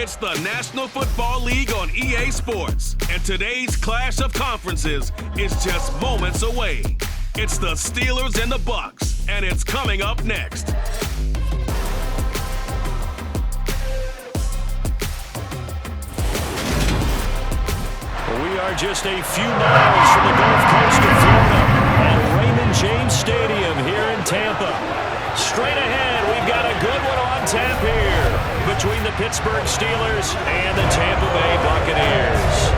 It's the National Football League on EA Sports, and today's clash of conferences is just moments away. It's the Steelers and the Bucs, and it's coming up next. We are just a few miles from the Gulf Coast of Florida at Raymond James Stadium here in Tampa. Straight ahead, we've got a good one on tap here between the Pittsburgh Steelers and the Tampa Bay Buccaneers.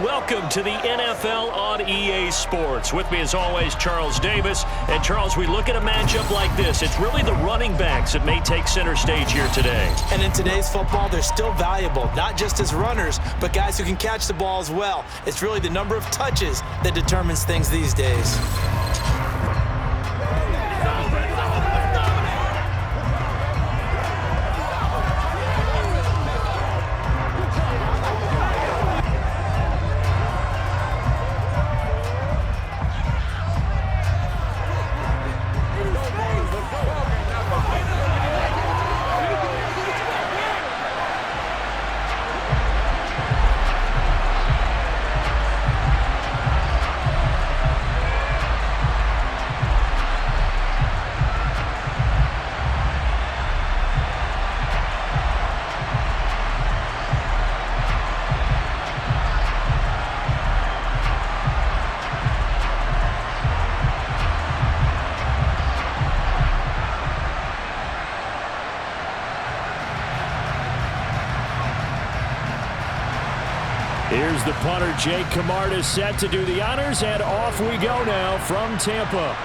Welcome to the NFL on EA Sports. With me, as always, Charles Davis. And, Charles, we look at a matchup like this. It's really the running backs that may take center stage here today. And in today's football, they're still valuable, not just as runners, but guys who can catch the ball as well. It's really the number of touches that determines things these days. Here's the punter, Jake Camarda, set to do the honors, and off we go now from Tampa.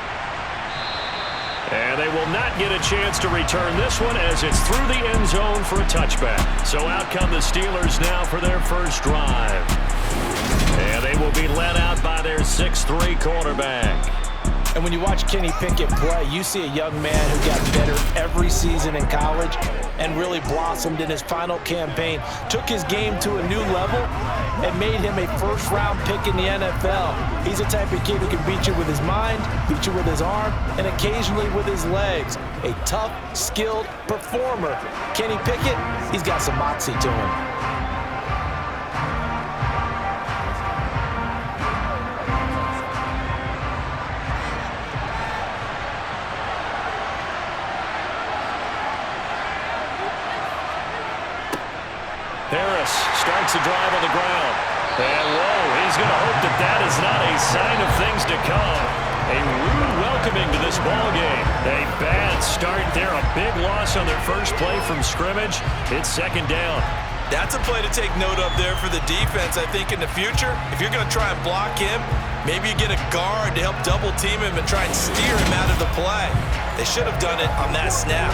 And they will not get a chance to return this one as it's through the end zone for a touchback. So out come the Steelers now for their first drive. And they will be led out by their 6'3" quarterback. And when you watch Kenny Pickett play, you see a young man who got better every season in college and really blossomed in his final campaign, took his game to a new level, and made him a first-round pick in the NFL. He's the type of kid who can beat you with his mind, beat you with his arm, and occasionally with his legs. A tough, skilled performer. Kenny Pickett, he's got some moxie to him. Harris starts the drive on the ground. And, whoa, he's going to hope that that is not a sign of things to come. A rude welcoming to this ball game. A bad start there. A big loss on their first play from scrimmage. It's second down. That's a play to take note of there for the defense. I think in the future, if you're going to try and block him, maybe you get a guard to help double team him and try and steer him out of the play. They should have done it on that snap.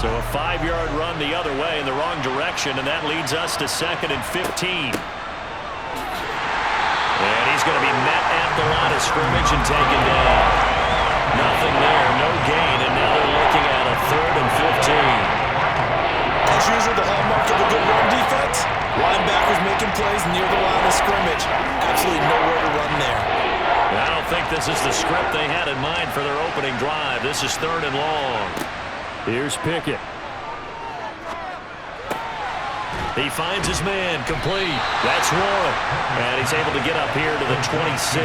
So a 5-yard run the other way in the wrong direction, and that leads us to 2nd and 15. And he's going to be met at the line of scrimmage and taken down. Nothing there, no gain, and now they're looking at a 3rd and 15. As usual, the hallmark of a good run defense, linebackers making plays near the line of scrimmage. Absolutely nowhere to run there. I don't think this is the script they had in mind for their opening drive. This is 3rd and long. Here's Pickett. He finds his man, complete. That's one. And he's able to get up here to the 26.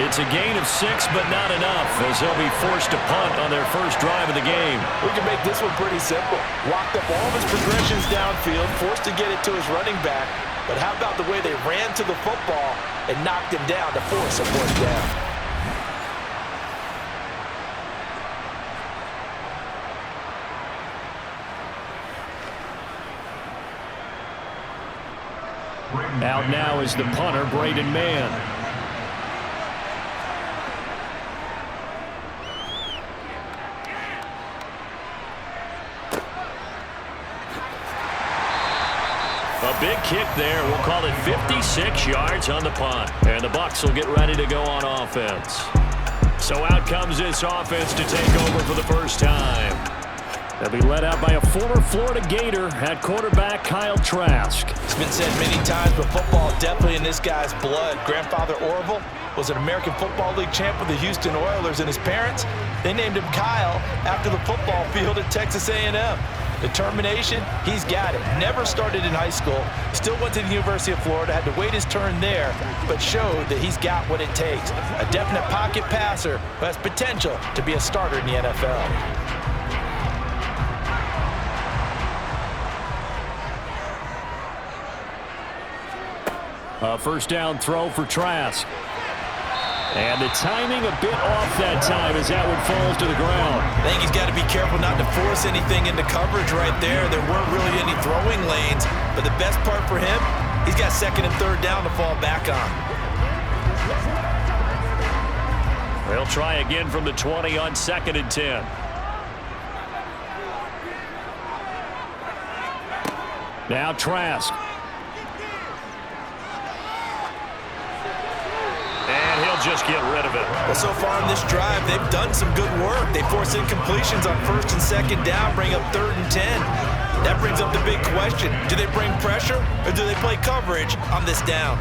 It's a gain of 6, but not enough, as they'll be forced to punt on their first drive of the game. We can make this one pretty simple. Locked up all of his progressions downfield, forced to get it to his running back. But how about the way they ran to the football and knocked him down to force a fourth down? Out now is the punter, Braden Mann. A big kick there. We'll call it 56 yards on the punt. And the Bucs will get ready to go on offense. So out comes this offense to take over for the first time. They'll be led out by a former Florida Gator at quarterback Kyle Trask. It's been said many times, but football is definitely in this guy's blood. Grandfather Orville was an American Football League champ with the Houston Oilers, and his parents, they named him Kyle after the football field at Texas A&M. Determination, he's got it. Never started in high school, still went to the University of Florida, had to wait his turn there, but showed that he's got what it takes. A definite pocket passer who has potential to be a starter in the NFL. A first down throw for Trask. And the timing a bit off that time as that one falls to the ground. I think he's got to be careful not to force anything into coverage right there. There weren't really any throwing lanes, but the best part for him, he's got second and third down to fall back on. They'll try again from the 20 on 2nd and 10. Now Trask. And he'll just get rid of it. Well, so far in this drive, they've done some good work. They force incompletions on 1st and 2nd down, bring up 3rd and 10. That brings up the big question. Do they bring pressure or do they play coverage on this down?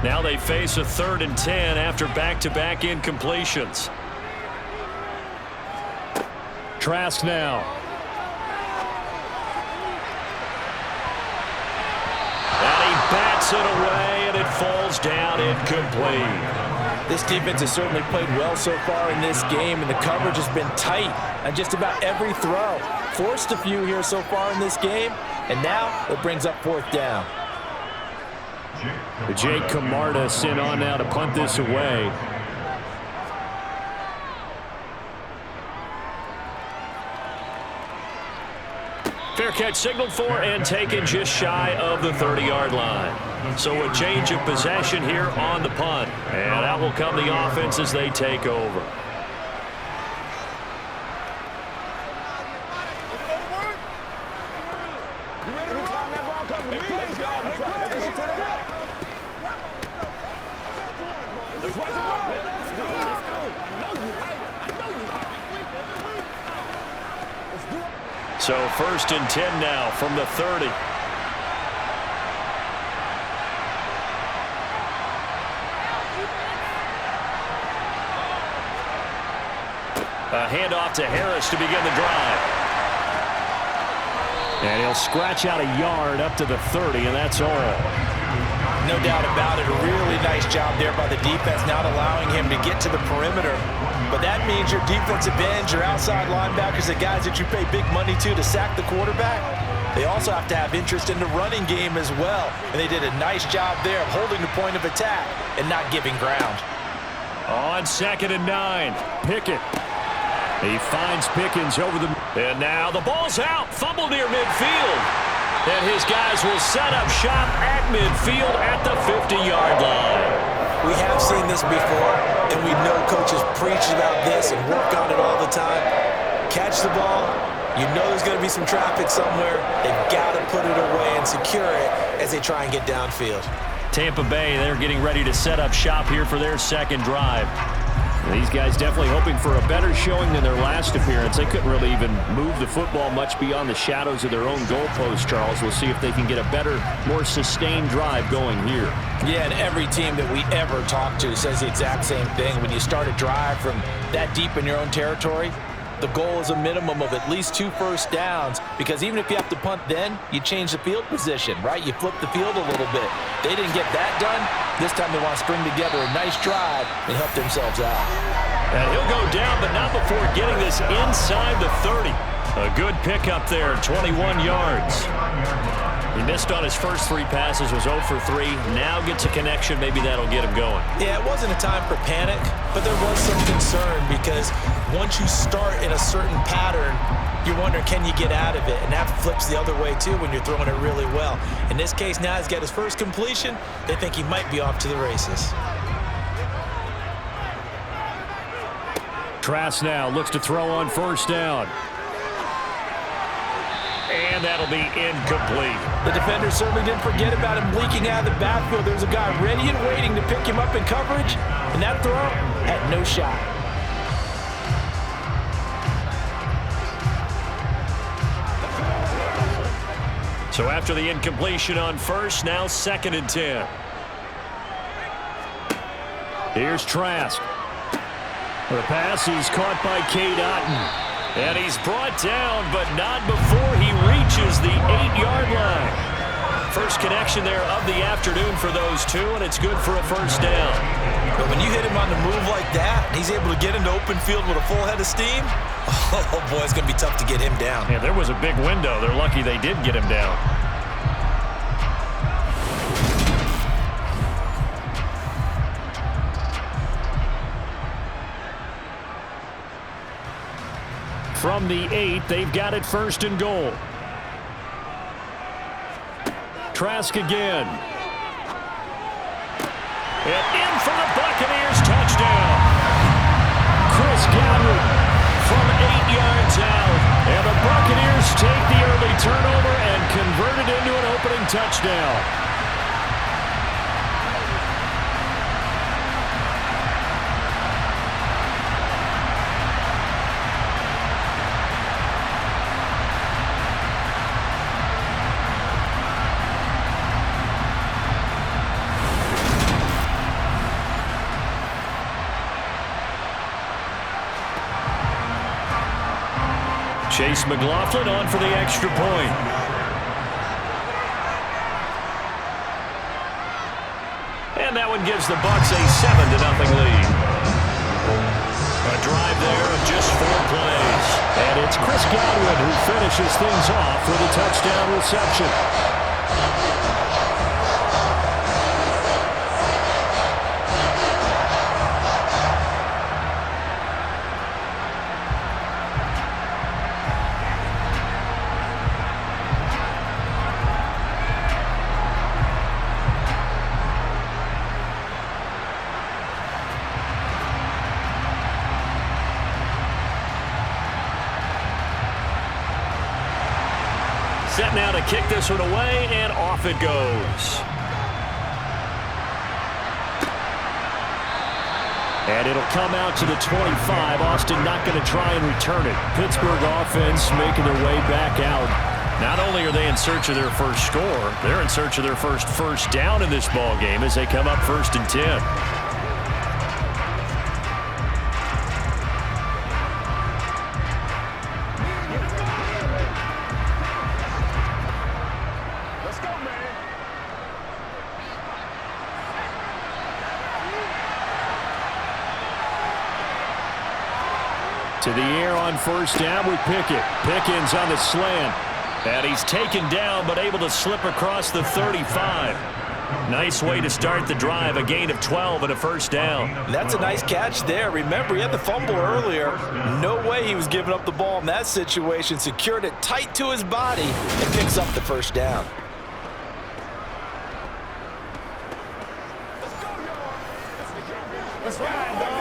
Now they face a 3rd and 10 after back-to-back incompletions. Trask now. Bats it away, and it falls down incomplete. This defense has certainly played well so far in this game, and the coverage has been tight on just about every throw. Forced a few here so far in this game, and now it brings up 4th down. Jake Camarda sent on now to punt this away. Fair catch signaled for and taken just shy of the 30-yard line. So a change of possession here on the punt. And out will come the offense as they take over. So 1st and 10 now from the 30. A handoff to Harris to begin the drive. And he'll scratch out a yard up to the 30, and that's all. No doubt about it. A really nice job there by the defense, not allowing him to get to the perimeter. But that means your defensive ends, your outside linebackers, the guys that you pay big money to sack the quarterback, they also have to have interest in the running game as well. And they did a nice job there of holding the point of attack and not giving ground. On 2nd and 9, Pickett. He finds Pickens over the... And now the ball's out. Fumble near midfield. And his guys will set up shop at midfield at the 50-yard line. We have seen this before, and we know coaches preach about this and work on it all the time. Catch the ball. You know there's going to be some traffic somewhere. They've got to put it away and secure it as they try and get downfield. Tampa Bay, they're getting ready to set up shop here for their 2nd drive. These guys definitely hoping for a better showing than their last appearance. They couldn't really even move the football much beyond the shadows of their own goalpost, Charles. We'll see if they can get a better, more sustained drive going here. Yeah, and every team that we ever talk to says the exact same thing. When you start a drive from that deep in your own territory, the goal is a minimum of at least 2 first downs, because even if you have to punt then, you change the field position, right? You flip the field a little bit. They didn't get that done. This time they want to string together a nice drive and help themselves out. And he'll go down, but not before getting this inside the 30. A good pickup there, 21 yards. He missed on his first 3 passes, was 0 for 3. Now gets a connection. Maybe that'll get him going. Yeah, it wasn't a time for panic, but there was some concern because once you start in a certain pattern, you're wondering, can you get out of it? And that flips the other way, too, when you're throwing it really well. In this case, now he's got his first completion. They think he might be off to the races. Trask now looks to throw on 1st down. And that'll be incomplete. The defender certainly didn't forget about him leaking out of the backfield. There was a guy ready and waiting to pick him up in coverage, and that throw had no shot. So after the incompletion on first, now 2nd and 10. Here's Trask. The pass is caught by Cade Otton. And he's brought down, but not before he reaches the 8-yard line. First connection there of the afternoon for those two, and it's good for a first down. But when you hit him on the move like that, he's able to get into open field with a full head of steam, oh boy, it's going to be tough to get him down. Yeah, there was a big window. They're lucky they did get him down. From the 8, they've got it 1st and goal. Trask again. And in for the Buccaneers, touchdown. Chris Godwin from 8 yards out. And the Buccaneers take the early turnover and convert it into an opening touchdown. Chase McLaughlin on for the extra point. And that one gives the Bucs a 7-0 lead. A drive there of just 4 plays. And it's Chris Godwin who finishes things off with a touchdown reception. Set now to kick this one away, and off it goes. And it'll come out to the 25. Austin not going to try and return it. Pittsburgh offense making their way back out. Not only are they in search of their first score, they're in search of their first down in this ball game as they come up 1st and 10. To the air on 1st down with Pickett. Pickens on the slant. And he's taken down but able to slip across the 35. Nice way to start the drive. A gain of 12 and a 1st down. That's a nice catch there. Remember, he had the fumble earlier. No way he was giving up the ball in that situation. Secured it tight to his body and picks up the 1st down. Let's ride, dog.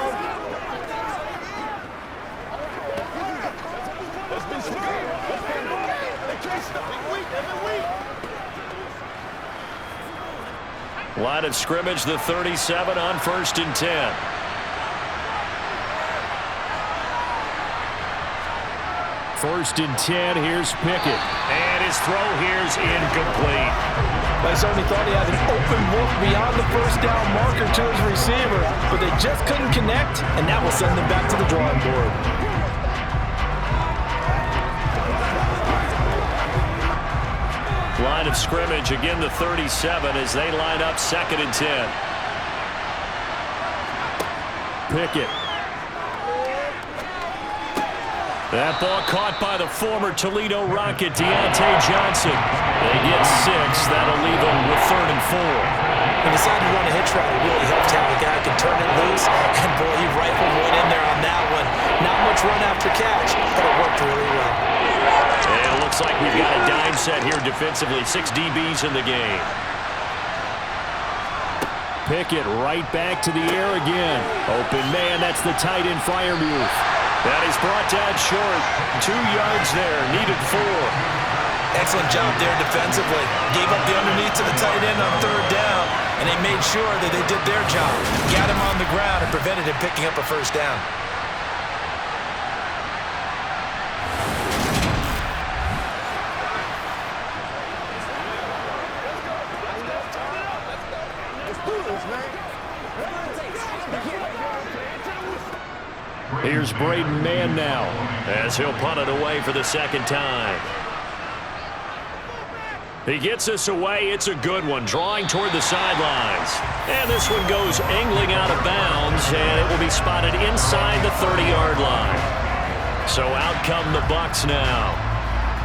Line of scrimmage, the 37 on 1st and 10. First and 10, here's Pickett. And his throw here's incomplete. They certainly thought he had an open look beyond the 1st down marker to his receiver, but they just couldn't connect, and that will send them back to the drawing board. Line of scrimmage, again the 37 as they line up 2nd and 10. Pickett. That ball caught by the former Toledo Rocket, Deontay Johnson. They get 6. That'll leave them with 3rd and 4. He decided to run a hitch route. It really helped to have a guy who can turn it loose. And boy, he rifled one in there on that one. Not much run after catch, but it worked really well. And it looks like we've got a dime set here defensively. 6 DBs in the game. Pickett right back to the air again. Open man, that's the tight end fire move. That is brought down short. 2 yards there, needed 4. Excellent job there defensively. Gave up the underneath to the tight end on 3rd down, and they made sure that they did their job. Got him on the ground and prevented him picking up a 1st down. Here's Braden Mann now as he'll punt it away for the second time. He gets this away. It's a good one, drawing toward the sidelines. And this one goes angling out of bounds, and it will be spotted inside the 30-yard line. So out come the Bucs now.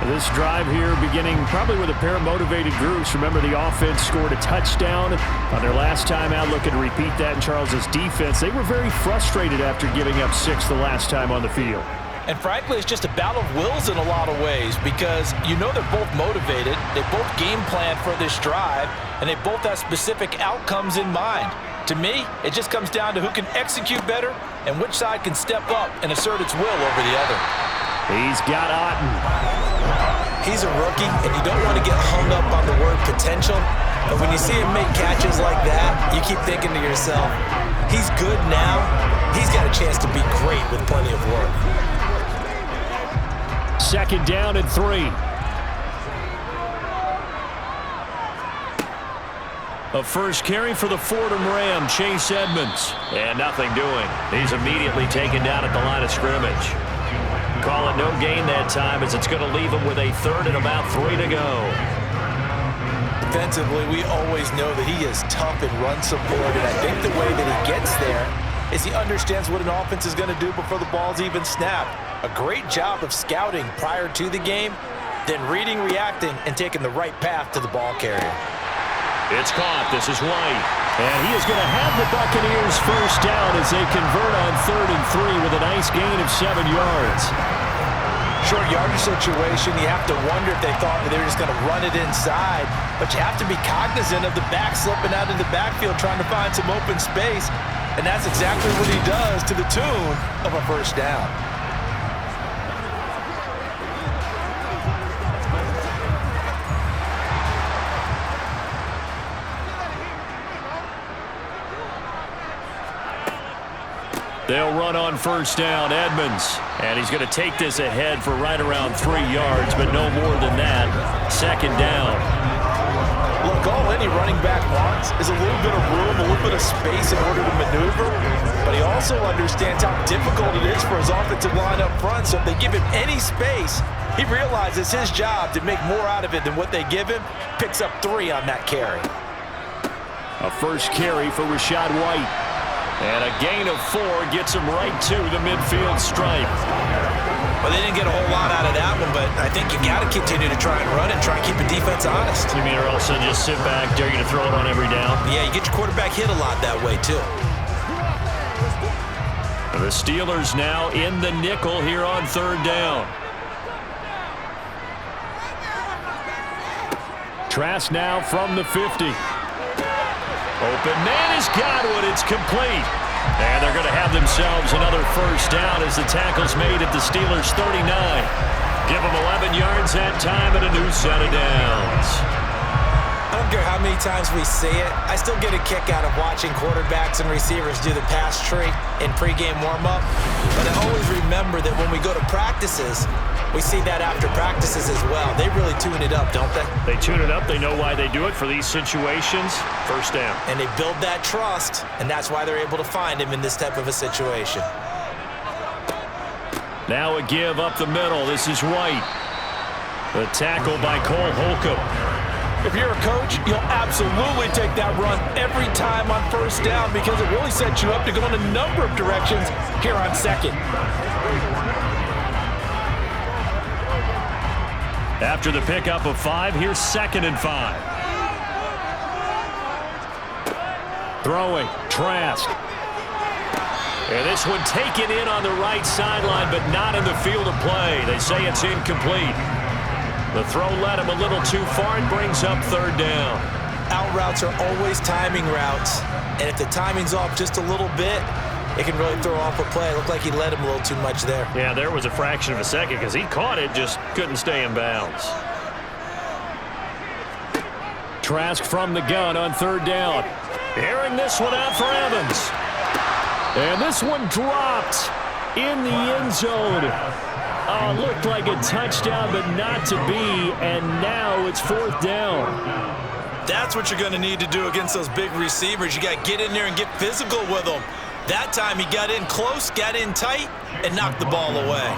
This drive here beginning probably with a pair of motivated groups. Remember, the offense scored a touchdown on their last time out, looking to repeat that in Charles's defense. They were very frustrated after giving up 6 the last time on the field. And frankly, it's just a battle of wills in a lot of ways because you know they're both motivated, they both game plan for this drive, and they both have specific outcomes in mind. To me, it just comes down to who can execute better and which side can step up and assert its will over the other. He's got Otten. He's a rookie, and you don't want to get hung up on the word potential, but when you see him make catches like that, you keep thinking to yourself, he's good now, he's got a chance to be great with plenty of work. Second down and 3. A first carry for the Fordham Ram, Chase Edmonds. And nothing doing. He's immediately taken down at the line of scrimmage. Call it no gain that time as it's going to leave him with a third and about 3 to go. Defensively, we always know that he is tough and run support, and I think the way that he gets there is he understands what an offense is going to do before the ball's even snapped. A great job of scouting prior to the game, then reading, reacting, and taking the right path to the ball carrier. It's caught. This is White. And he is going to have the Buccaneers first down as they convert on 3rd and 3 with a nice gain of 7 yards. Short yardage situation, you have to wonder if they thought that they were just going to run it inside, but you have to be cognizant of the back slipping out in the backfield trying to find some open space, and that's exactly what he does to the tune of a first down. They'll run on first down, Edmonds. And he's going to take this ahead for right around 3 yards, but no more than that. Second down. Look, all any running back wants is a little bit of room, a little bit of space in order to maneuver. But he also understands how difficult it is for his offensive line up front. So if they give him any space, he realizes his job to make more out of it than what they give him. Picks up 3 on that carry. A first carry for Rachaad White. And a gain of 4 gets him right to the midfield stripe. Well, they didn't get a whole lot out of that one, but I think you got to continue to try and run it, try and keep the defense honest. You mean, or else just sit back, dare you to throw it on every down? Yeah, you get your quarterback hit a lot that way, too. The Steelers now in the nickel here on 3rd down. Trask now from the 50. Open man is Godwin. It's complete. And they're going to have themselves another first down as the tackle's made at the Steelers' 39. Give them 11 yards that time and a new set of downs. I don't care how many times we see it. I still get a kick out of watching quarterbacks and receivers do the pass tree in pregame warm-up. But I always remember that when we go to practices, we see that after practices as well. They really tune it up, don't they? They tune it up. They know why they do it for these situations. First down. And they build that trust, and that's why they're able to find him in this type of a situation. Now a give up the middle. This is White. The tackle by Cole Holcomb. If you're a coach, you'll absolutely take that run every time on first down because it really sets you up to go in a number of directions here on second. After the pickup of 5, here's 2nd and 5. Throwing, Trask. And this one taken in on the right sideline, but not in the field of play. They say it's incomplete. The throw led him a little too far and brings up 3rd down. Out routes are always timing routes, and if the timing's off just a little bit, it can really throw off a play. It looked like he led him a little too much there. Yeah, there was a fraction of a second because he caught it, just couldn't stay in bounds. Trask from the gun on 3rd down. Airing this one out for Evans. And this one dropped in the end zone. Oh, looked like a touchdown, but not to be. And now it's 4th down. That's what you're going to need to do against those big receivers. You got to get in there and get physical with them. That time he got in close, got in tight, and knocked the ball away.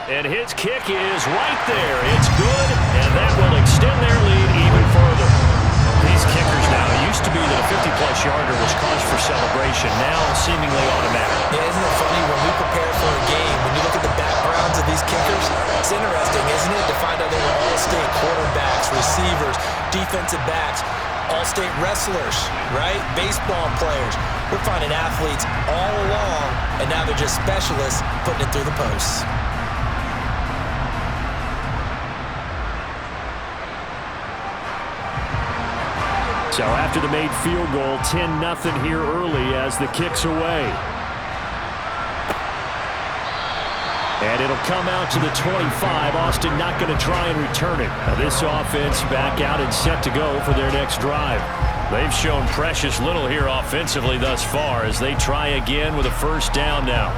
And his kick is right there. It's good, and that will extend their lead even further. These kickers now, it used to be that a 50-plus yarder was cause for celebration, now seemingly automatic. Yeah, isn't it funny when we prepare for a game, when you look at the backgrounds of these kickers, it's interesting, isn't it, to find out they were all-state quarterbacks, receivers, defensive backs, all-state wrestlers, right? Baseball players. We're finding athletes all along, and now they're just specialists putting it through the posts. So after the made field goal, 10-0 here early as the kick's away. And it'll come out to the 25. Austin not going to try and return it. Now this offense back out and set to go for their next drive. They've shown precious little here offensively thus far as they try again with a first down now.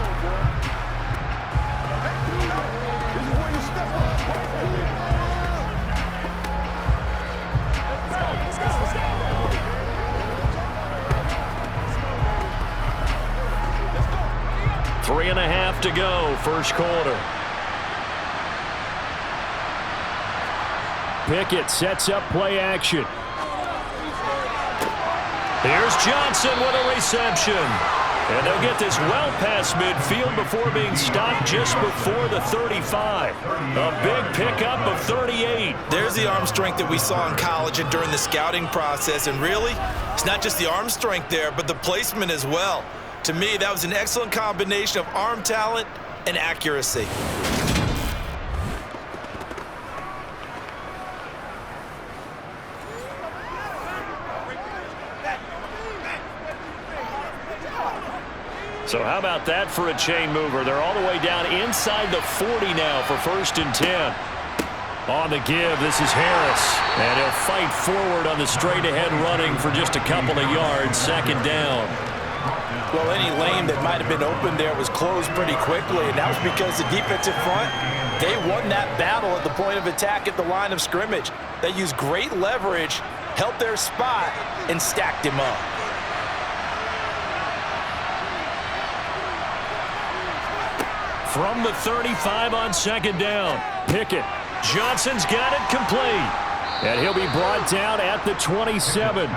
Three and a half to go, first quarter. Pickett sets up play action. Here's Johnson with a reception. And they'll get this well past midfield before being stopped just before the 35. A big pickup of 38. There's the arm strength that we saw in college and during the scouting process. And really, it's not just the arm strength there, but the placement as well. To me, that was an excellent combination of arm talent and accuracy. So how about that for a chain mover? They're all the way down inside the 40 now for 1st and 10. On the give, this is Harris. And he'll fight forward on the straight-ahead running for just a couple of yards, 2nd down. Well, any lane that might have been open there was closed pretty quickly, and that was because the defensive front, they won that battle at the point of attack at the line of scrimmage. They used great leverage, held their spot, and stacked him up. From the 35 on 2nd down, Pickett. Johnson's got it complete, and he'll be brought down at the 27.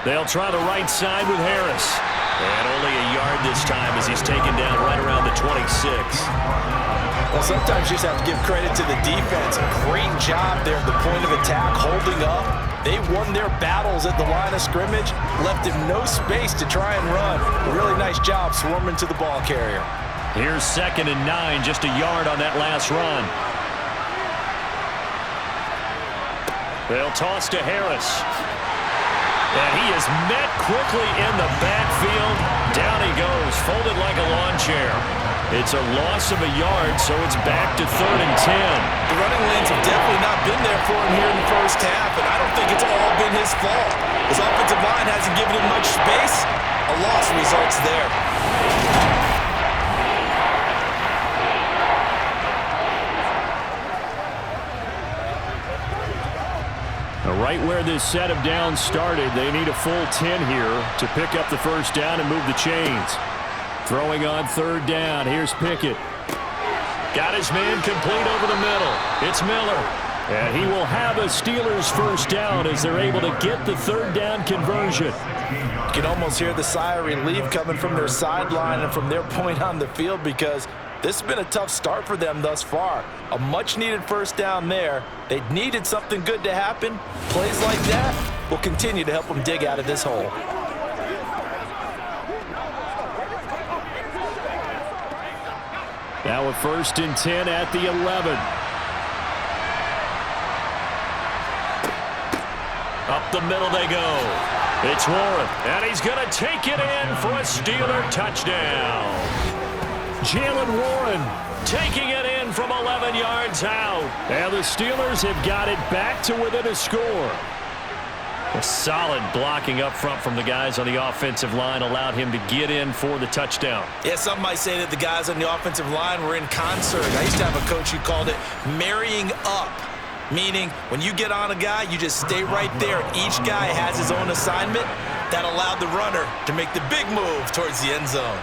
They'll try the right side with Harris. And only a yard this time as he's taken down right around the 26. Well, sometimes you just have to give credit to the defense. Great job there at the point of attack, holding up. They won their battles at the line of scrimmage, left him no space to try and run. A really nice job swarming to the ball carrier. Here's 2nd and 9, just a yard on that last run. They'll toss to Harris. And he is met quickly in the backfield. Down he goes, folded like a lawn chair. It's a loss of a yard, so it's back to 3rd and 10. The running lanes have definitely not been there for him here in the first half, and I don't think it's all been his fault. His offensive line hasn't given him much space. A loss results there. Right where this set of downs started, they need a full 10 here to pick up the first down and move the chains. Throwing on 3rd down, here's Pickett. Got his man complete over the middle. It's Miller. And he will have a Steelers first down as they're able to get the 3rd down conversion. You can almost hear the sigh of relief coming from their sideline and from their point on the field because this has been a tough start for them thus far. A much-needed first down there. They needed something good to happen. Plays like that will continue to help them dig out of this hole. Now a 1st and 10 at the 11. Up the middle they go. It's Warren, and he's going to take it in for a Steeler touchdown. Jalen Warren taking it in from 11 yards out. And the Steelers have got it back to within a score. A solid blocking up front from the guys on the offensive line allowed him to get in for the touchdown. Yeah, some might say that the guys on the offensive line were in concert. I used to have a coach who called it marrying up, meaning when you get on a guy, you just stay right there. Each guy has his own assignment. That allowed the runner to make the big move towards the end zone.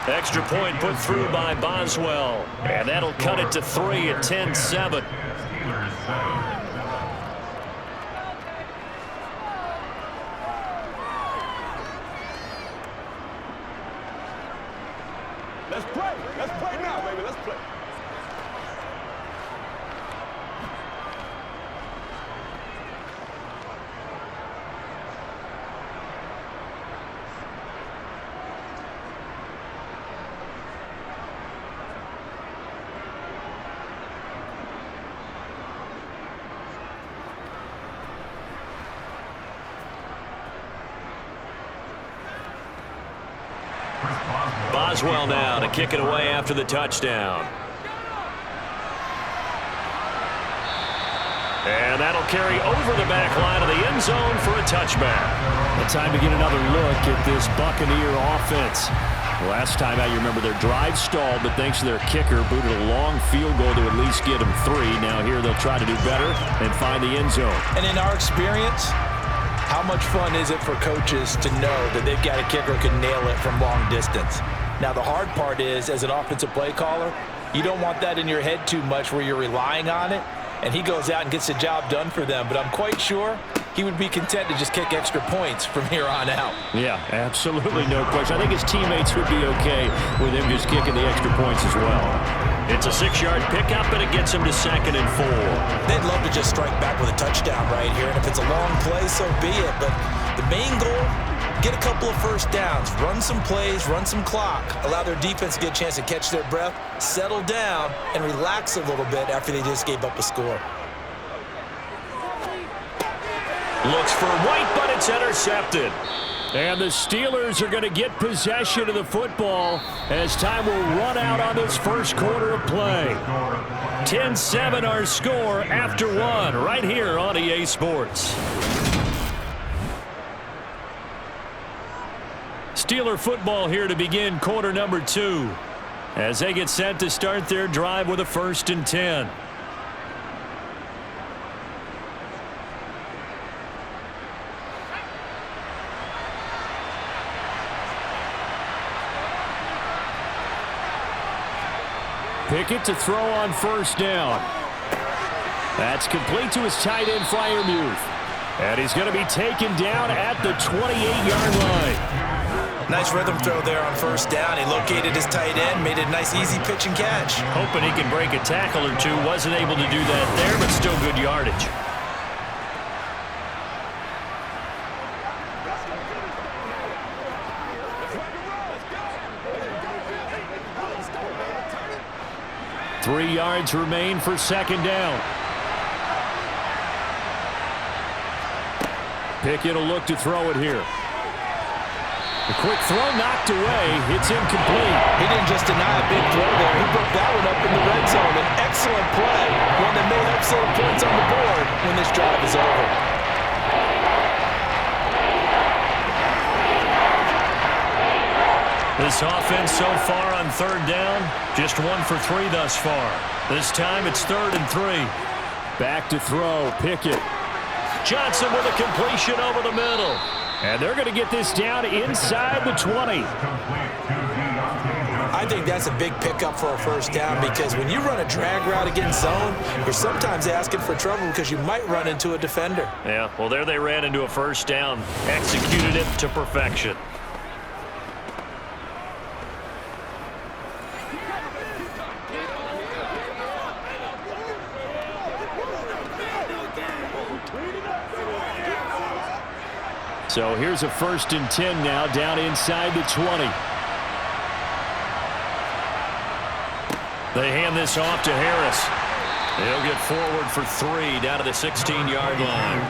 Extra point put through by Boswell, and that'll cut it to 3 at 10-7. Let's play. Let's play now, baby. Let's play. Boswell now to kick it away after the touchdown. And that'll carry over the back line of the end zone for a touchback. It's time to get another look at this Buccaneer offense. Last time out, you remember their drive stalled, but thanks to their kicker, booted a long field goal to at least get them 3. Now here they'll try to do better and find the end zone. And in our experience, how much fun is it for coaches to know that they've got a kicker who can nail it from long distance? Now, the hard part is, as an offensive play caller, you don't want that in your head too much where you're relying on it, and he goes out and gets the job done for them. But I'm quite sure he would be content to just kick extra points from here on out. Yeah, absolutely no question. I think his teammates would be okay with him just kicking the extra points as well. It's a 6-yard pickup, and it gets him to 2nd and 4. They'd love to just strike back with a touchdown right here, and if it's a long play, so be it. But the main goal, get a couple of first downs, run some plays, run some clock, allow their defense to get a chance to catch their breath, settle down, and relax a little bit after they just gave up a score. Looks for White, but it's intercepted. And the Steelers are going to get possession of the football as time will run out on this first quarter of play. 10-7 our score after 1 right here on EA Sports. Steeler football here to begin quarter number 2 as they get set to start their drive with a 1st and 10. Pickett to throw on 1st down. That's complete to his tight end, Freiermuth. And he's going to be taken down at the 28-yard line. Nice rhythm throw there on 1st down. He located his tight end, made a nice easy pitch and catch. Hoping he can break a tackle or two. Wasn't able to do that there, but still good yardage. Three yards remain for 2nd down. Pickett will look to throw it here. The quick throw knocked away. It's incomplete. He didn't just deny a big throw there. He broke that one up in the red zone. An excellent play. One that may have some points on the board when this drive is over. This offense so far on 3rd down, just 1 for 3 thus far. This time it's 3rd and 3. Back to throw, Pickett. Johnson with a completion over the middle. And they're going to get this down inside the 20. I think that's a big pickup for a 1st down because when you run a drag route against zone, you're sometimes asking for trouble because you might run into a defender. Yeah, well, there they ran into a 1st down. Executed it to perfection. So here's a 1st and 10 now down inside the 20. They hand this off to Harris. He'll get forward for 3 down to the 16-yard line.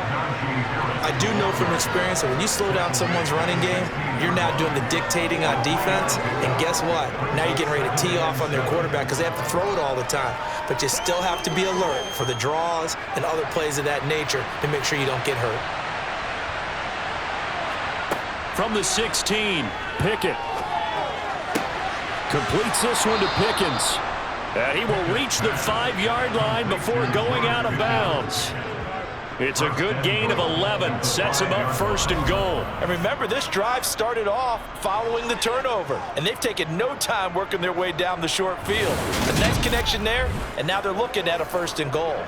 I do know from experience that when you slow down someone's running game, you're now doing the dictating on defense. And guess what? Now you're getting ready to tee off on their quarterback because they have to throw it all the time. But you still have to be alert for the draws and other plays of that nature to make sure you don't get hurt. From the 16, Pickett. Completes this one to Pickens. And he will reach the 5-yard line before going out of bounds. It's a good gain of 11. Sets him up 1st and goal. And remember, this drive started off following the turnover. And they've taken no time working their way down the short field. A nice connection there, and now they're looking at a 1st and goal.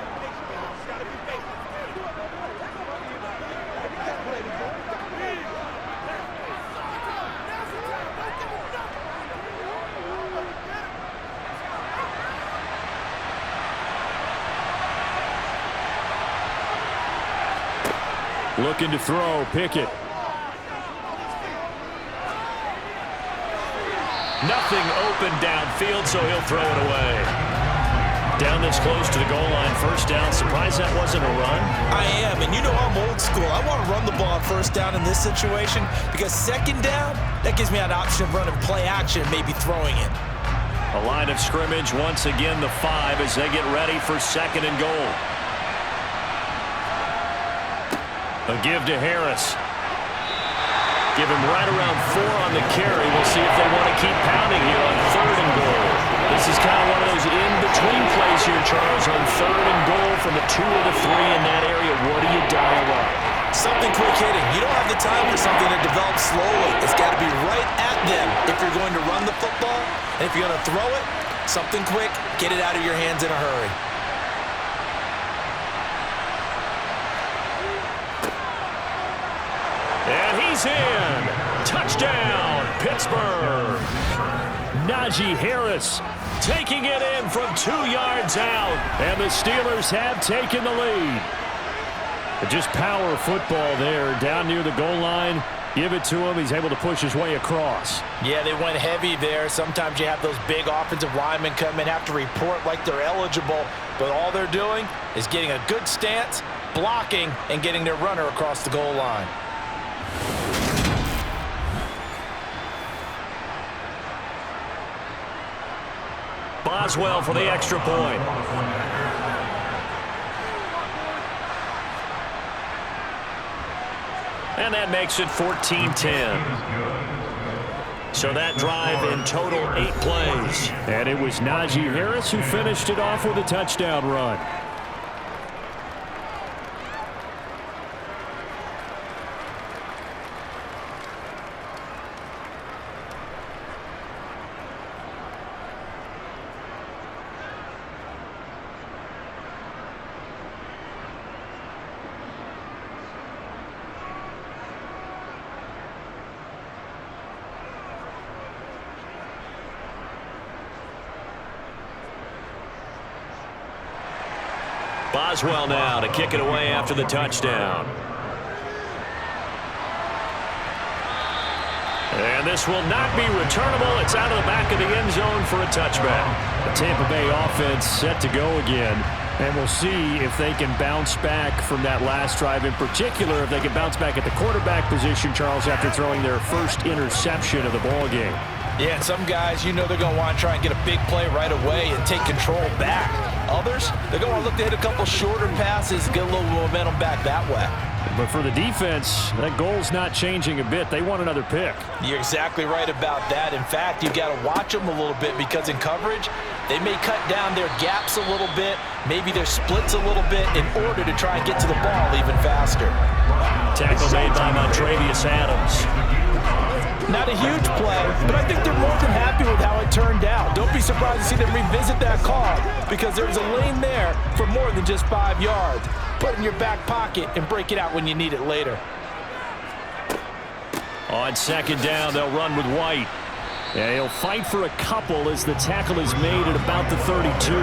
Looking to throw, Pickett. Nothing open downfield, so he'll throw it away. Down this close to the goal line, 1st down. Surprised that wasn't a run? I am, and you know I'm old school. I want to run the ball on 1st down in this situation because 2nd down, that gives me an option of running play action and maybe throwing it. A line of scrimmage, once again the 5 as they get ready for 2nd and goal. A give to Harris. Give him right around 4 on the carry. We'll see if they want to keep pounding here on 3rd and goal. This is kind of one of those in-between plays here, Charles, on 3rd and goal from the 2 or the 3 in that area. What do you dial up? Something quick hitting. You don't have the time for something that develops slowly. It's got to be right at them if you're going to run the football. And if you're going to throw it, something quick, get it out of your hands in a hurry. And he's in. Touchdown, Pittsburgh. Najee Harris taking it in from 2 yards out. And the Steelers have taken the lead. Just power football there down near the goal line. Give it to him. He's able to push his way across. Yeah, they went heavy there. Sometimes you have those big offensive linemen come in, have to report like they're eligible. But all they're doing is getting a good stance, blocking, and getting their runner across the goal line. Boswell for the extra point. And that makes it 14-10. So that drive in total 8 plays. And it was Najee Harris who finished it off with a touchdown run. Boswell now to kick it away after the touchdown. And this will not be returnable. It's out of the back of the end zone for a touchback. The Tampa Bay offense set to go again. And we'll see if they can bounce back from that last drive. In particular, if they can bounce back at the quarterback position, Charles, after throwing their first interception of the ball game. Yeah, and some guys, you know they're going to want to try and get a big play right away and take control back. Others, they're going to look to hit a couple shorter passes and get a little momentum back that way. But for the defense, that goal's not changing a bit. They want another pick. You're exactly right about that. In fact, you've got to watch them a little bit because in coverage, they may cut down their gaps a little bit, maybe their splits a little bit in order to try and get to the ball even faster. Tackle made by Montravius Adams. Not a huge play, but I think they're more than happy with how it turned out. Don't be surprised to see them revisit that call because there's a lane there for more than just 5 yards. Put it in your back pocket and break it out when you need it later. On second down, they'll run with White. Yeah, he'll fight for a couple as the tackle is made at about the 32.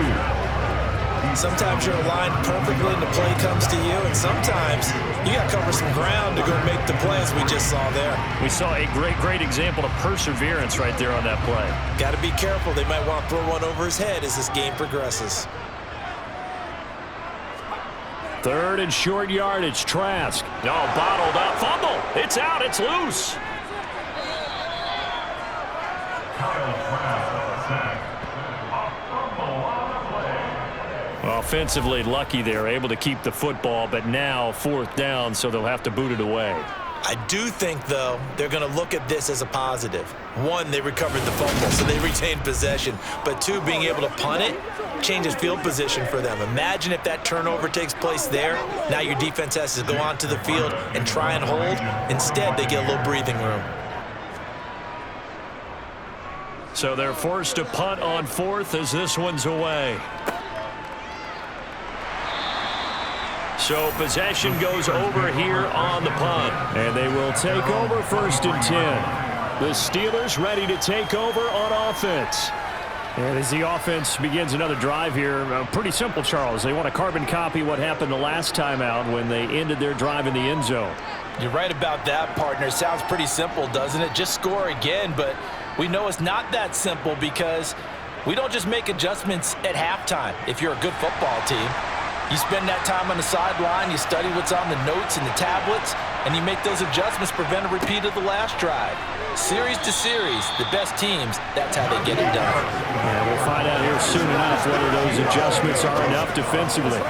Sometimes you're aligned perfectly and the play comes to you, and sometimes you got to cover some ground to go make the play, as we just saw there. We saw a great example of perseverance right there on that play. Got to be careful. They might want to throw one over his head as this game progresses. 3rd and short yardage. Trask. No, bottled up. Fumble. It's out. It's loose. Offensively lucky they're able to keep the football, but now 4th down, so they'll have to boot it away. I do think, though, they're going to look at this as a positive. 1, they recovered the fumble, so they retained possession. But 2, being able to punt it changes field position for them. Imagine if that turnover takes place there. Now your defense has to go onto the field and try and hold. Instead, they get a little breathing room. So they're forced to punt on 4th as this one's away. So possession goes over here on the punt. And they will take over 1st and 10. The Steelers ready to take over on offense. And as the offense begins another drive here, pretty simple, Charles. They want to carbon copy what happened the last time out when they ended their drive in the end zone. You're right about that, partner. Sounds pretty simple, doesn't it? Just score again, but we know it's not that simple because we don't just make adjustments at halftime if you're a good football team. You spend that time on the sideline, you study what's on the notes and the tablets, and you make those adjustments, prevent a repeat of the last drive. Series to series, the best teams, that's how they get it done. Yeah, we'll find out here soon enough whether those adjustments are enough defensively.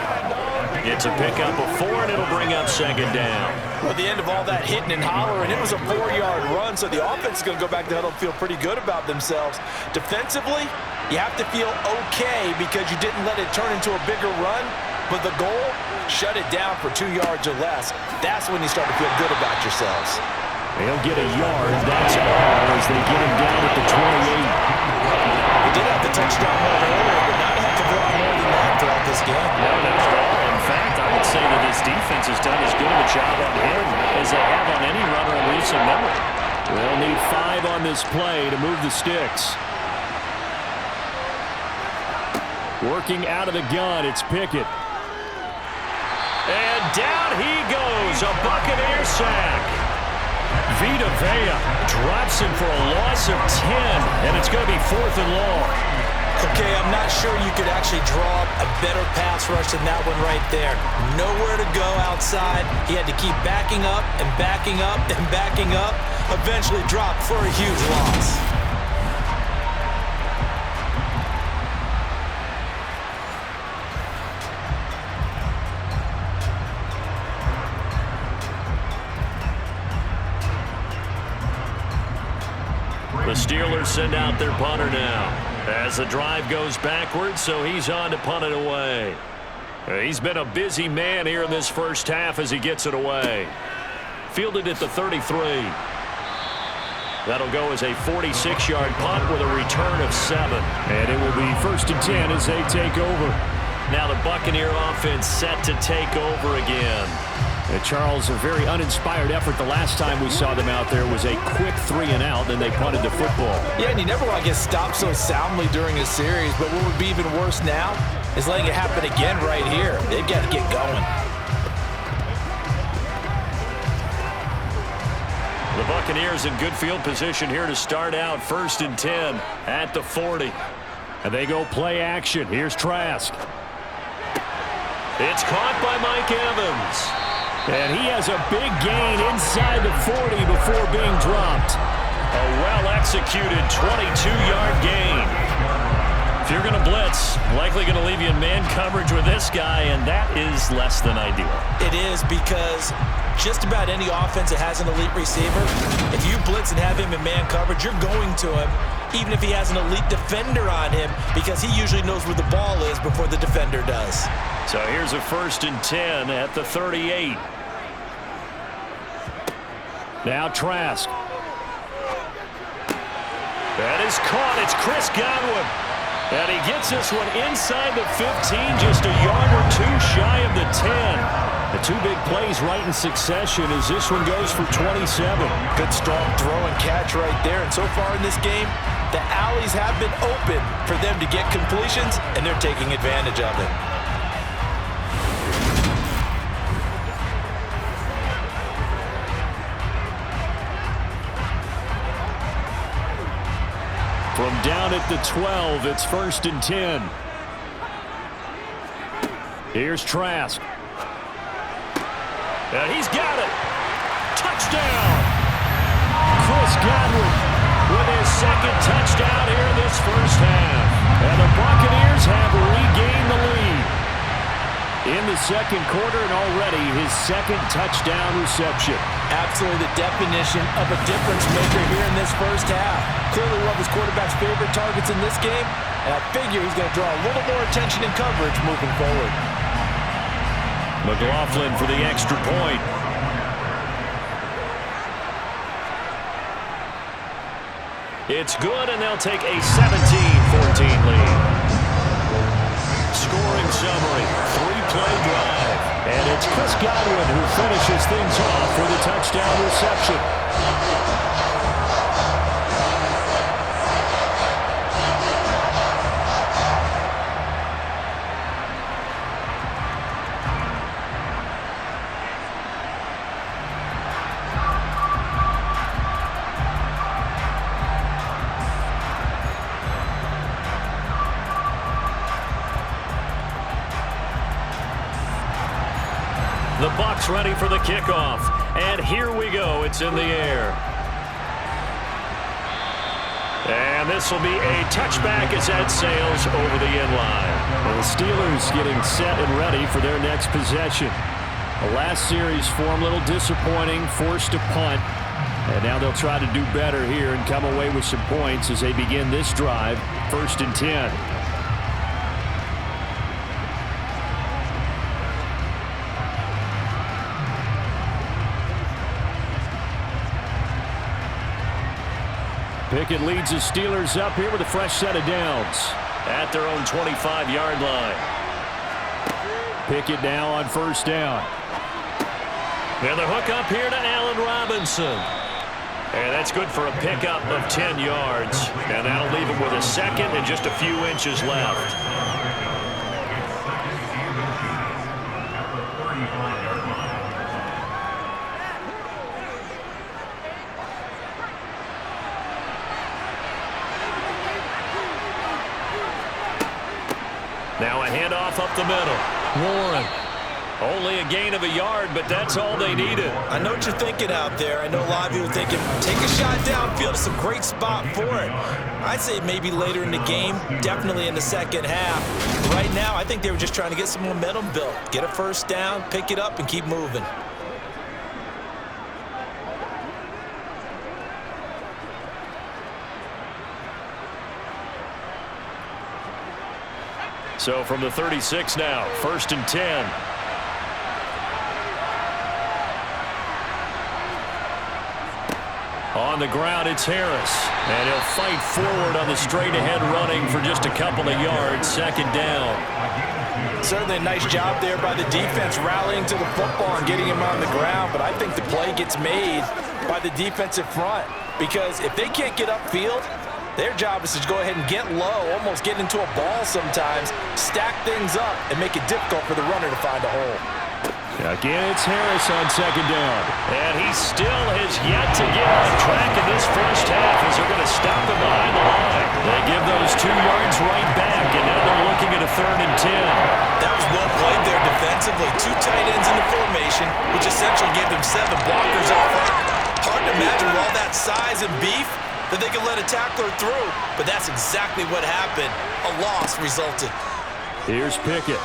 It's a pickup of 4, and it'll bring up 2nd down. At the end of all that hitting and hollering, it was a 4-yard run, so the offense is going to go back to the huddle and feel pretty good about themselves. Defensively, you have to feel okay because you didn't let it turn into a bigger run, but the goal, shut it down for 2 yards or less. That's when you start to feel good about yourselves. They'll get a yard. That's all as they get him down at the 28. We did have the touchdown more earlier, but not have to draw more than that throughout this game. No, not at all. In fact, I would say that this defense has done as good of a job on him as they have on any runner in recent memory. They'll need 5 on this play to move the sticks. Working out of the gun, it's Pickett. And down he goes, a Buccaneer sack. Vita Vea drops him for a loss of 10, and it's going to be 4th and long. Okay, I'm not sure you could actually draw a better pass rush than that one right there. Nowhere to go outside. He had to keep backing up and backing up and backing up. Eventually dropped for a huge loss. The Steelers send out their punter now as the drive goes backwards, so he's on to punt it away. He's been a busy man here in this first half as he gets it away. Fielded at the 33. That'll go as a 46-yard punt with a return of 7. And it will be 1st and 10 as they take over. Now the Buccaneer offense set to take over again. Charles, a very uninspired effort the last time we saw them out there was a quick 3-and-out, then they punted the football. Yeah, and you never want to get stopped so soundly during a series, but what would be even worse now is letting it happen again right here. They've got to get going. The Buccaneers in good field position here to start out 1st and 10 at the 40. And they go play action. Here's Trask. It's caught by Mike Evans. And he has a big gain inside the 40 before being dropped. A well-executed 22-yard gain. If you're going to blitz, likely going to leave you in man coverage with this guy, and that is less than ideal. It is because just about any offense that has an elite receiver, if you blitz and have him in man coverage, you're going to him, even if he has an elite defender on him, because he usually knows where the ball is before the defender does. So here's a 1st and 10 at the 38. Now Trask. That is caught. It's Chris Godwin. And he gets this one inside the 15, just a yard or 2 shy of the 10. The 2 big plays right in succession as this one goes for 27. Good strong throw and catch right there. And so far in this game, the alleys have been open for them to get completions, and they're taking advantage of it. From down at the 12, it's 1st and 10. Here's Trask. And he's got it. Touchdown. Chris Godwin with his second touchdown here in this first half. And the Buccaneers have regained the lead in the second quarter, and already his second touchdown reception. Absolutely the definition of a difference maker here in this first half. Clearly one of his quarterback's favorite targets in this game, and I figure he's going to draw a little more attention and coverage moving forward. McLaughlin for the extra point. It's good, and they'll take a 17-14 lead. Scoring summary, 3-play drive. And it's Chris Godwin who finishes things off with a touchdown reception. The Bucs ready for the kickoff. And here we go. It's in the air. And this will be a touchback as that sails over the end line. Well, the Steelers getting set and ready for their next possession. The last series for them a little disappointing, forced to punt. And now they'll try to do better here and come away with some points as they begin this drive, 1st and 10. Pickett leads the Steelers up here with a fresh set of downs at their own 25-yard line. Pickett now on 1st down. And the hook up here to Allen Robinson. And that's good for a pickup of 10 yards. And that'll leave him with a second and just a few inches left. Now a handoff up the middle. Warren. Only a gain of a yard, but that's all they needed. I know what you're thinking out there. I know a lot of you are thinking, take a shot downfield. It's a great spot for it. I'd say maybe later in the game, definitely in the second half. Right now, I think they were just trying to get some momentum built. Get a first down, pick it up, and keep moving. So from the 36 now, 1st and 10. On the ground, it's Harris. And he'll fight forward on the straight-ahead running for just a couple of yards, 2nd down. Certainly a nice job there by the defense rallying to the football and getting him on the ground. But I think the play gets made by the defensive front. Because if they can't get upfield, their job is to go ahead and get low, almost get into a ball sometimes, stack things up, and make it difficult for the runner to find a hole. Again, it's Harris on 2nd down. And he still has yet to get on track in this first half as they're going to stop him behind the line. They give those 2 yards right back, and now they're looking at a 3rd and 10. That was well played there defensively. 2 tight ends in the formation, which essentially gave them 7 blockers up front. Hard to imagine with all that size and beef that they could let a tackler through, but that's exactly what happened. A loss resulted. Here's Pickett.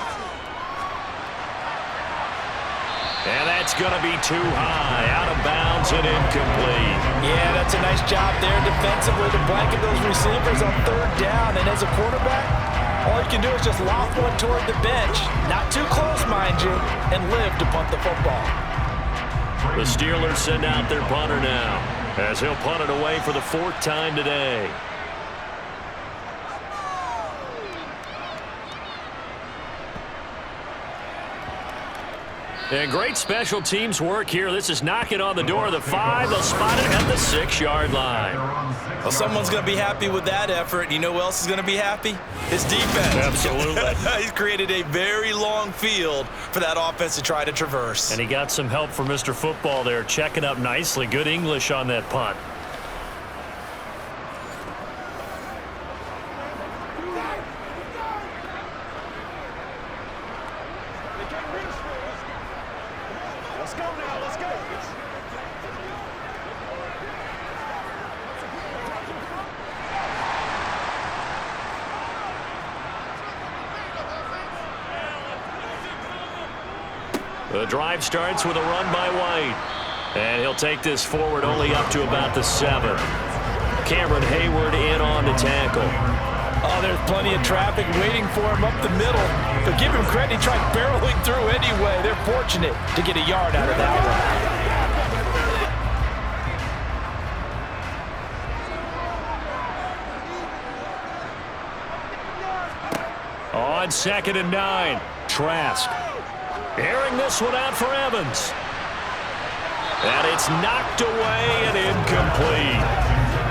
And that's going to be too high, out of bounds and incomplete. Yeah, that's a nice job there defensively to blanket those receivers on 3rd down. And as a quarterback, all you can do is just loft one toward the bench. Not too close, mind you, and live to punt the football. The Steelers send out their punter now, as he'll punt it away for the 4th time today. And great special teams work here. This is knocking on the door of the 5. They'll spot it at the 6-yard line. Well, someone's going to be happy with that effort. You know who else is going to be happy? His defense. Absolutely. He's created a very long field for that offense to try to traverse. And he got some help from Mr. Football there, checking up nicely. Good English on that punt. The drive starts with a run by White. And he'll take this forward only up to about the 7. Cameron Hayward in on the tackle. Oh, there's plenty of traffic waiting for him up the middle. But give him credit, he tried barreling through anyway. They're fortunate to get a yard out of that one. On 2nd and 9, Trask. Airing this one out for Evans. And it's knocked away and incomplete.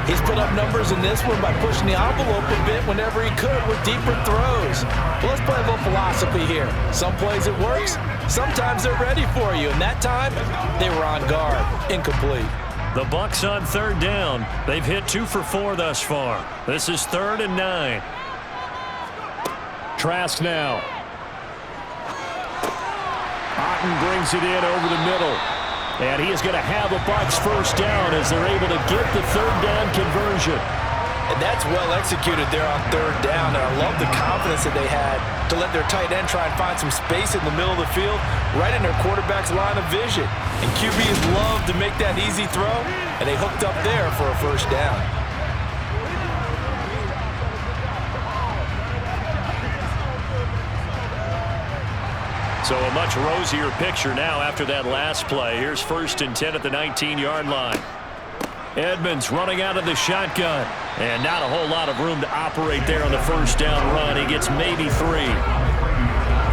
He's put up numbers in this one by pushing the envelope a bit whenever he could with deeper throws. But let's play a little philosophy here. Some plays it works, sometimes they're ready for you. And that time, they were on guard. Incomplete. The Bucs on 3rd down. They've hit 2 for 4 thus far. This is 3rd and 9. Trask now. Otten brings it in over the middle. And he is going to have a Bucs first down as they're able to get the 3rd down conversion. And that's well executed there on 3rd down. And I love the confidence that they had to let their tight end try and find some space in the middle of the field, right in their quarterback's line of vision. And QBs love to make that easy throw, and they hooked up there for a first down. So a much rosier picture now after that last play. Here's 1st and 10 at the 19-yard line. Edmonds running out of the shotgun. And not a whole lot of room to operate there on the first down run. He gets maybe 3.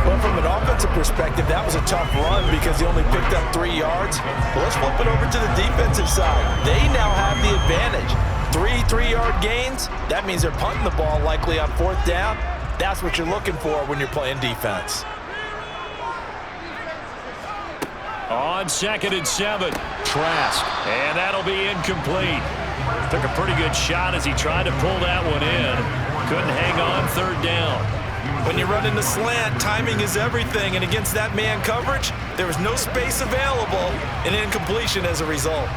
Well, from an offensive perspective, that was a tough run because he only picked up 3 yards. Well, let's flip it over to the defensive side. They now have the advantage. 3 3-yard gains. That means they're punting the ball likely on 4th down. That's what you're looking for when you're playing defense. On 2nd and 7, Trask. And that'll be incomplete. Took a pretty good shot as he tried to pull that one in. Couldn't hang on 3rd down. When you're running the slant, timing is everything. And against that man coverage, there was no space available. And incompletion as a result.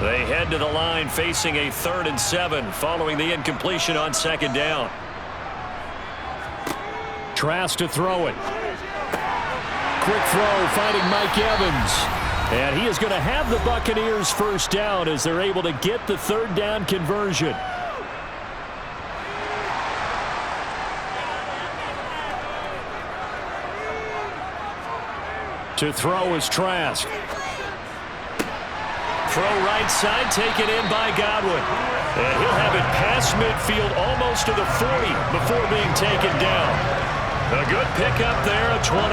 They head to the line facing a 3rd and 7 following the incompletion on 2nd down. Trask to throw it. Quick throw, finding Mike Evans. And he is going to have the Buccaneers first down as they're able to get the 3rd down conversion. To throw is Trask. Throw right side, taken in by Godwin. And he'll have it past midfield almost to the 40 before being taken down. A good pickup there at 22.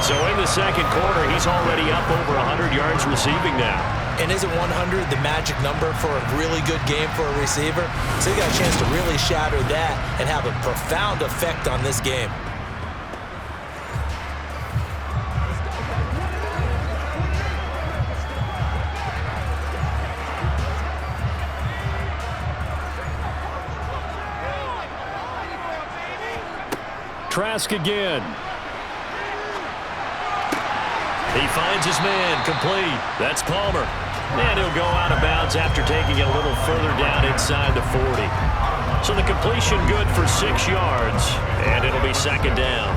So in the 2nd quarter, he's already up over 100 yards receiving now. And isn't 100 the magic number for a really good game for a receiver? So you got a chance to really shatter that and have a profound effect on this game. Trask again. He finds his man, complete. That's Palmer. And he'll go out of bounds after taking it a little further down inside the 40. So the completion good for 6 yards, and it'll be 2nd down.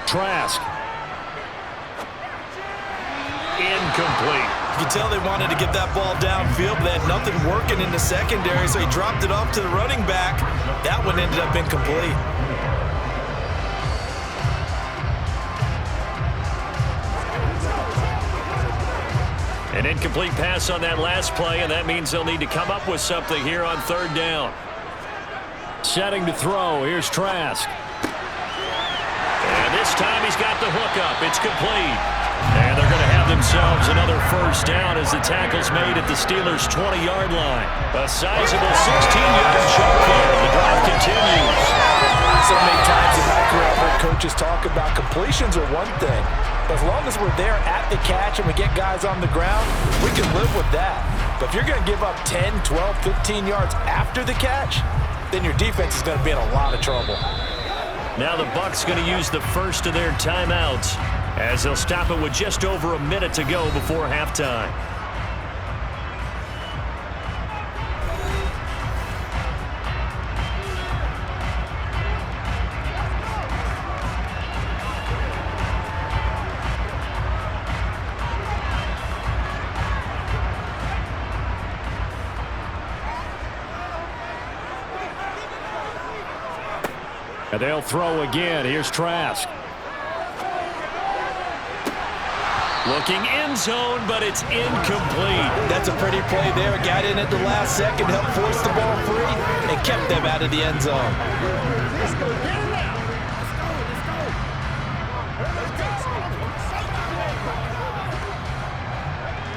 Trask. Incomplete. You can tell they wanted to get that ball downfield, but they had nothing working in the secondary, so he dropped it off to the running back. That one ended up incomplete. An incomplete pass on that last play, and that means they'll need to come up with something here on 3rd down. Setting to throw. Here's Trask. And this time he's got the hook up. It's complete. And they're going to have themselves another first down as the tackle's made at the Steelers' 20-yard line. A sizable 16-yard shot there. The drive continues. So many times in my career, I've heard coaches talk about completions are one thing. But as long as we're there at the catch and we get guys on the ground, we can live with that. But if you're going to give up 10, 12, 15 yards after the catch, then your defense is going to be in a lot of trouble. Now the Bucs going to use the first of their timeouts as they'll stop it with just over a minute to go before halftime. And they'll throw again. Here's Trask. Looking end zone, but it's incomplete. That's a pretty play there. Got in at the last second, helped force the ball free, and kept them out of the end zone.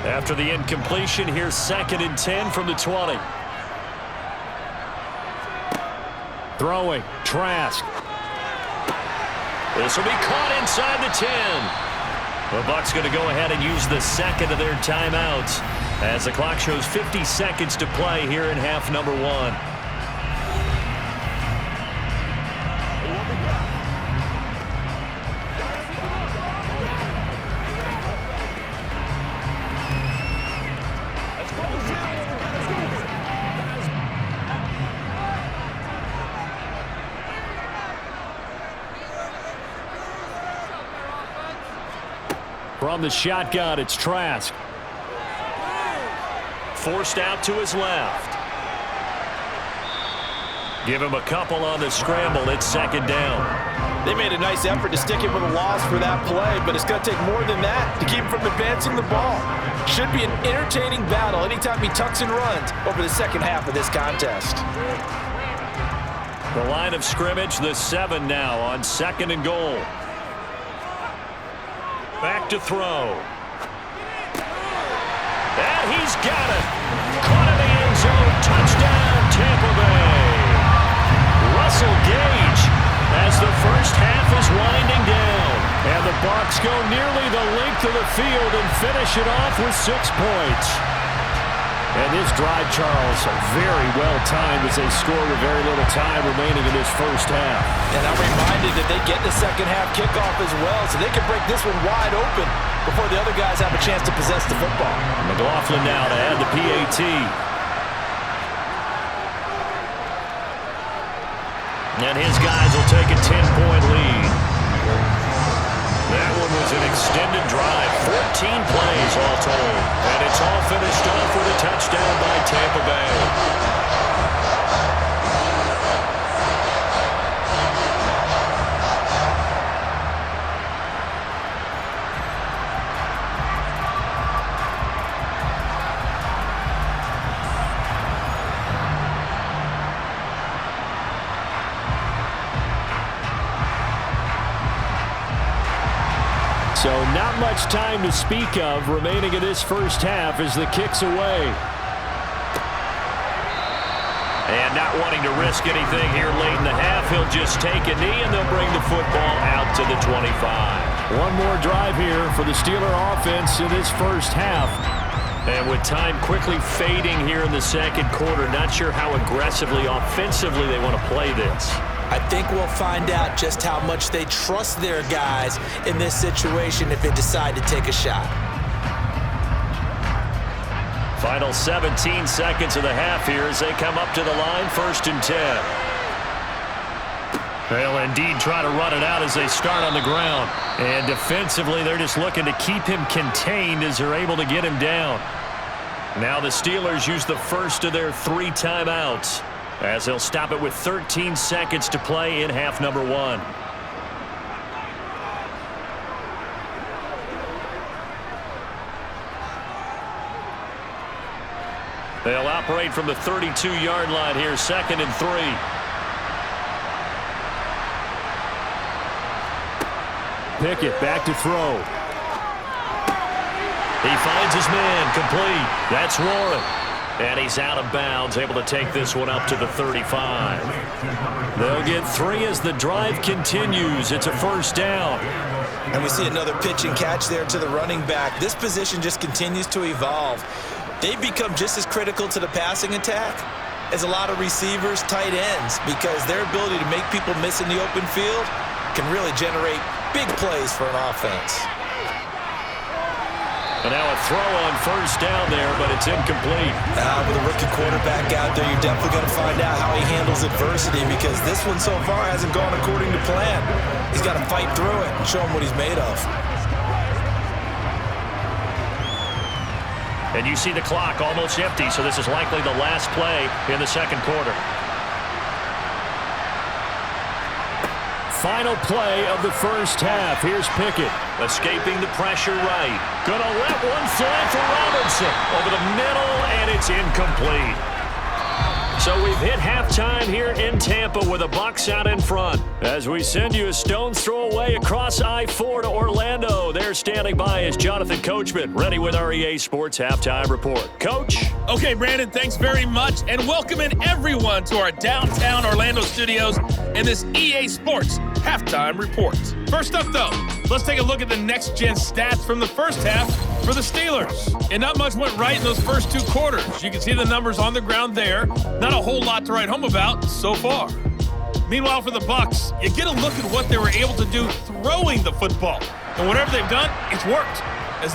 After the incompletion, here's 2nd and 10 from the 20. Throwing, Trask. This will be caught inside the 10. The Bucs going to go ahead and use the second of their timeouts as the clock shows 50 seconds to play here in half number 1. From the shotgun, it's Trask. Forced out to his left. Give him a couple on the scramble. It's 2nd down. They made a nice effort to stick him with a loss for that play, but it's going to take more than that to keep him from advancing the ball. Should be an entertaining battle anytime he tucks and runs over the second half of this contest. The line of scrimmage, the 7 now on 2nd and goal. Back to throw. And he's got it. Caught in the end zone. Touchdown, Tampa Bay. Russell Gage as the first half is winding down. And the Bucs go nearly the length of the field and finish it off with 6 points. And this drive, Charles, very well timed as they score with very little time remaining in this first half. And I'm reminded that they get the second half kickoff as well, so they can break this one wide open before the other guys have a chance to possess the football. McLaughlin now to add the PAT. And his guys will take a 10-point lead. That one was an extended drive, 14 plays all told. And it's all finished off with a touchdown by Tampa Bay. So not much time to speak of remaining in this first half as the kick's away. And not wanting to risk anything here late in the half, he'll just take a knee and they'll bring the football out to the 25. One more drive here for the Steeler offense in this first half. And with time quickly fading here in the second quarter, not sure how aggressively, offensively they want to play this. I think we'll find out just how much they trust their guys in this situation if they decide to take a shot. Final 17 seconds of the half here as they come up to the line, 1st and 10. They'll indeed try to run it out as they start on the ground. And defensively, they're just looking to keep him contained as they're able to get him down. Now the Steelers use the first of their 3 timeouts, as they'll stop it with 13 seconds to play in half number 1. They'll operate from the 32-yard line here, 2nd and 3. Pickett back to throw. He finds his man, complete. That's Warren. And he's out of bounds, able to take this one up to the 35. They'll get 3 as the drive continues. It's a 1st down. And we see another pitch and catch there to the running back. This position just continues to evolve. They've become just as critical to the passing attack as a lot of receivers, tight ends, because their ability to make people miss in the open field can really generate Big plays for an offense. And now a throw on first down there, but it's incomplete. With a rookie quarterback out there, you're definitely going to find out how he handles adversity, because this one so far hasn't gone according to plan. He's got to fight through it and show him what he's made of. And you see the clock almost empty, so this is likely the last play in the second quarter. Final play of the first half. Here's Pickett. Escaping the pressure right. Gonna let one fly for Robinson. Over the middle, and it's incomplete. So we've hit halftime here in Tampa with the Bucs out in front. As we send you a stone's throw away across I-4 to Orlando. There standing by is Jonathan Coachman, ready with our EA Sports Halftime Report. Coach? Okay, Brandon, thanks very much, and welcome in everyone to our downtown Orlando studios in this EA Sports Halftime Report. First up, though, let's take a look at the next-gen stats from the first half for the Steelers. And not much went right in those first two quarters. You can see the numbers on the ground there. Not a whole lot to write home about so far. Meanwhile, for the Bucs, you get a look at what they were able to do throwing the football. And whatever they've done, it's worked.